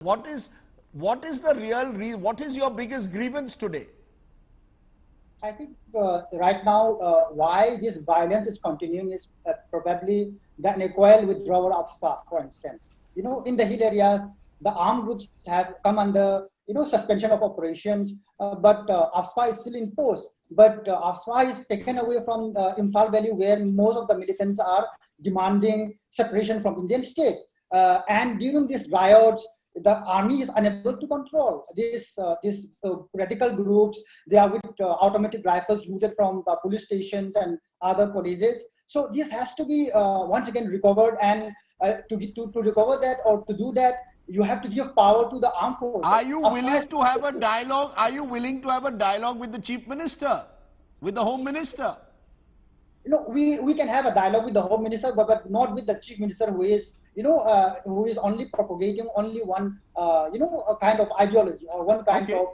What is the what is your biggest grievance today? I think right now why this violence is continuing is probably the inquire withdrawal of staff, for instance. You know, in the hill areas, the armed groups have come under suspension of operations, but AFSPA is still in post. But AFSPA is taken away from Imphal Valley, where most of the militants are demanding separation from Indian state. And during these riots, the army is unable to control these radical groups. They are with automatic rifles looted from the police stations and other colleges. So this has to be once again recovered, and to recover that or to do that, you have to give power to the armed forces. Are you willing to have a dialogue? Are you willing to have a dialogue with the Chief Minister, with the Home Minister? You know, we can have a dialogue with the Home Minister, but not with the Chief Minister, who is who is only propagating only one a kind of ideology or one kind of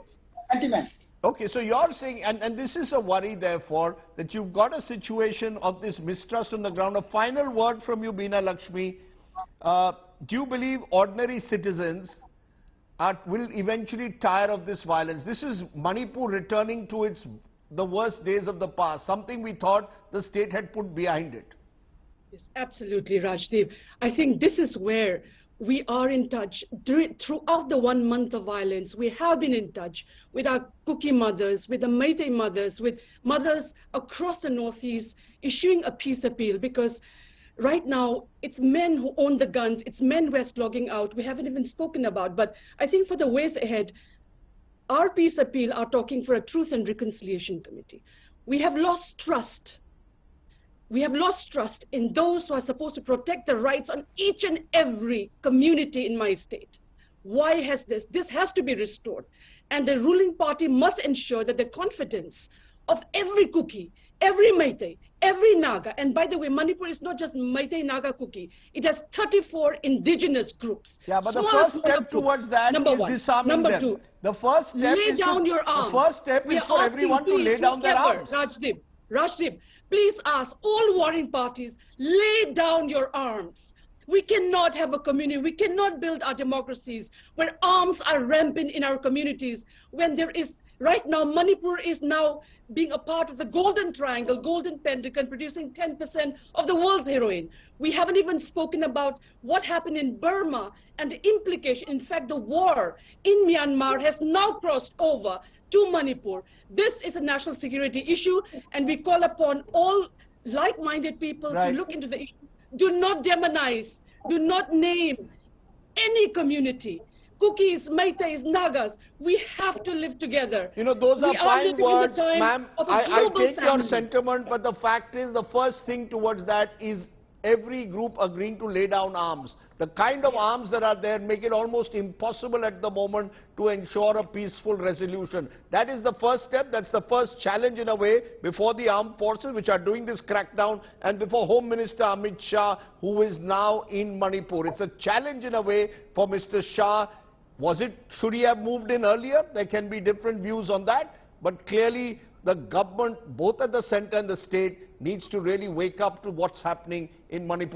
sentiment. Okay, so you're saying, and this is a worry, therefore, that you've got a situation of this mistrust on the ground. A final word from you, Beena Lakshmi. Do you believe ordinary citizens will eventually tire of this violence? This is Manipur returning to the worst days of the past, something we thought the state had put behind it. Yes, absolutely, Rajdeep. I think this is where we are in touch. Throughout the 1 month of violence, we have been in touch with our Kuki mothers, with the Meitei mothers, with mothers across the Northeast, issuing a peace appeal, because right now it's men who own the guns, it's men we're slogging out. We haven't even spoken about, but I think for the ways ahead, our peace appeal are talking for a Truth and Reconciliation Committee. We have lost trust. We have lost trust in those who are supposed to protect the rights on each and every community in my state. Why has this? This has to be restored. And the ruling party must ensure that the confidence of every Kuki, every Meitei, every Naga, and by the way, Manipur is not just Meitei, Naga, Kuki. It has 34 indigenous groups. Yeah, but the first step towards that is disarming them. Number two, the first step lay down your arms. The first step is for everyone to lay down their arms. Rajdeep, please ask all warring parties, lay down your arms. We cannot have a community, we cannot build our democracies where arms are rampant in our communities, when there is, right now, Manipur is now being a part of the Golden Triangle, Golden Pentagon, producing 10% of the world's heroin. We haven't even spoken about what happened in Burma and the implication. In fact, the war in Myanmar has now crossed over to Manipur. This is a national security issue, and we call upon all like-minded people to look into the issue. Do not demonize, do not name any community. Kukis, Meiteis, Nagas, we have to live together. You know, those are fine words, ma'am. I take your sentiment, but the fact is, the first thing towards that is every group agreeing to lay down arms. The kind of arms that are there make it almost impossible at the moment to ensure a peaceful resolution. That is the first step. That's the first challenge in a way before the armed forces which are doing this crackdown, and before Home Minister Amit Shah, who is now in Manipur. It's a challenge in a way for Mr. Shah. Should he have moved in earlier? There can be different views on that, but clearly the government, both at the center and the state, needs to really wake up to what's happening in Manipur.